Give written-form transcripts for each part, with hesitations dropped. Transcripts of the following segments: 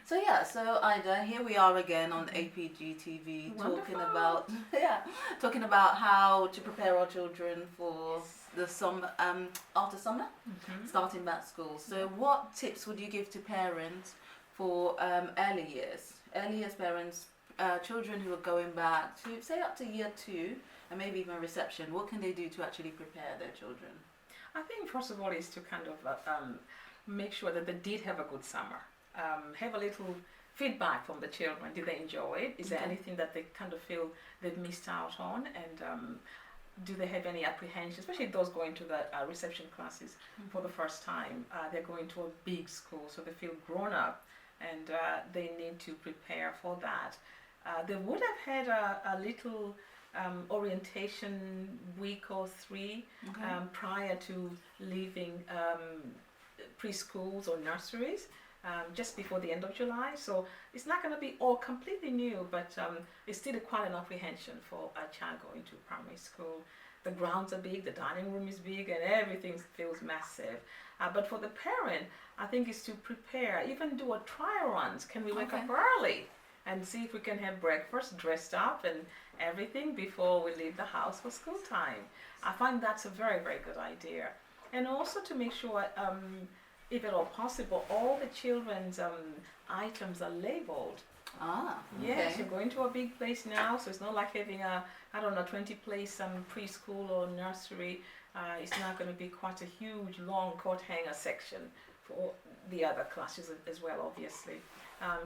So yeah, so Ida, here we are again on APG TV talking Wonderful. about talking about how to prepare our children for the summer after summer, starting back school. So what tips would you give to parents for early years parents, children who are going back to say up to year 2 and maybe even reception? What can they do to actually prepare their children? I think first of all is to kind of make sure that they did have a good summer. Have a little feedback from the children. Did they enjoy it? Is there Okay. anything that they kind of feel they've missed out on? And do they have any apprehension, especially those going to the reception classes for the first time? They're going to a big school, so they feel grown up, and they need to prepare for that. They would have had a little orientation week or 3 Okay. prior to leaving preschools or nurseries. Just before the end of July, so it's not going to be all completely new, but it's still quite an apprehension for a child going to primary school. The grounds are big, the dining room is big, and everything feels massive. But for the parent, I think is to prepare, even do a trial runs. Can we wake Okay. up early and see if we can have breakfast, dressed up, and everything before we leave the house for school time? I find that's a very, very good idea. And also to make sure if at all possible, all the children's items are labeled. Ah, Yes, okay. you're going to a big place now, so it's not like having a, I don't know, 20 place preschool or nursery. It's not going to be quite a huge, long coat hanger section for the other classes as well, obviously.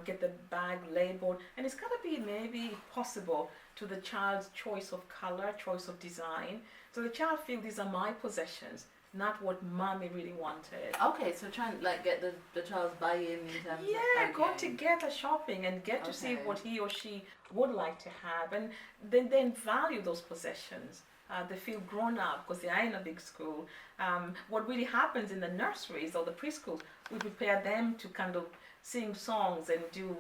Get the bag labeled, and it's got to be maybe possible to the child's choice of color, choice of design. So the child feels these are my possessions, not what mommy really wanted. Okay, so try and like get the child's buy-in in terms Yeah, of go okay. together shopping and get to see Okay. what he or she would like to have, and then value those possessions. They feel grown up because they are in a big school. What really happens in the nurseries or the preschools, we prepare them to kind of sing songs and do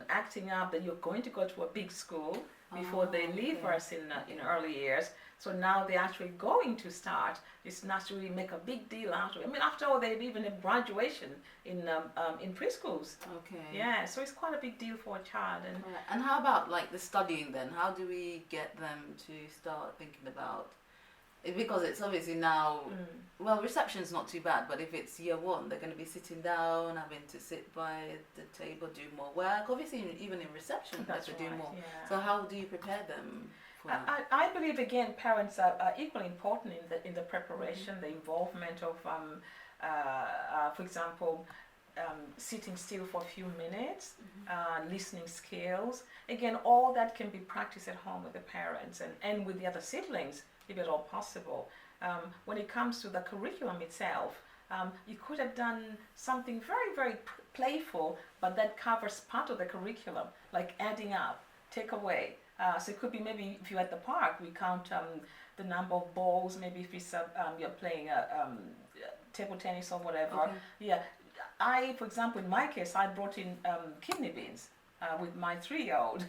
acting up that you're going to go to a big school before they leave okay. us in early years. So now they're actually going to start. It's naturally make a big deal out of it. I mean, after all, they've even had graduation in preschools. Okay. Yeah, so it's quite a big deal for a child. And Alright. And how about like the studying then? How do we get them to start thinking about it? Because it's obviously now, well, reception's not too bad, but if it's year 1, they're going to be sitting down, having to sit by the table, do more work. Obviously, even in reception, they have that's to do right. more. Yeah. So how do you prepare them for that? I believe again parents are equally important in the preparation, the involvement of, for example, sitting still for a few minutes, listening skills. Again, all that can be practiced at home with the parents and with the other siblings, if at all possible. When it comes to the curriculum itself, you could have done something very, very playful, but that covers part of the curriculum, like adding up, take away. So it could be maybe if you're at the park, we count the number of balls, maybe if it's you're playing table tennis or whatever. Okay. Yeah, for example, in my case, I brought in kidney beans with my 3-year-old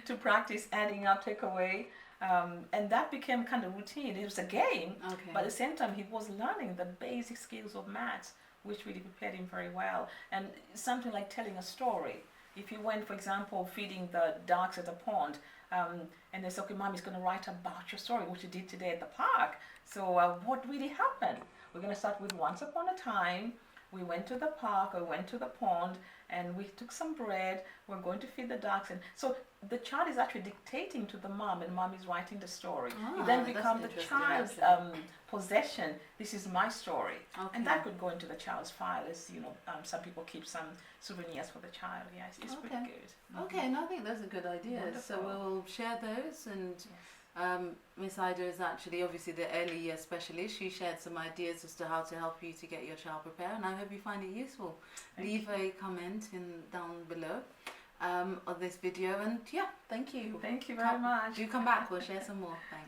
to practice adding up, take away. And that became kind of routine. It was a game, Okay. but at the same time, he was learning the basic skills of maths, which really prepared him very well. And something like telling a story. If you went, for example, feeding the ducks at a pond, and they said, okay, Mommy's going to write about your story, what you did today at the park. So what really happened? We're going to start with once upon a time. We went to the park, or went to the pond, and we took some bread. We're going to feed the ducks. And so the child is actually dictating to the mom, and mom is writing the story. Ah, It then that's becomes an the interesting child's direction. possession. This is my story. Okay. And that could go into the child's file, as you know, some people keep some souvenirs for the child. Yes, it's pretty Okay. good. Okay, no, I think those are good ideas. So Wonderful. we'll share those, and Yes. Miss Ida is actually obviously the early year specialist. She shared some ideas as to how to help you to get your child prepared, and I hope you find it useful. Leave a comment down below of this video, and yeah, thank you. Thank you very much. Do come back, we'll share some more. Thanks.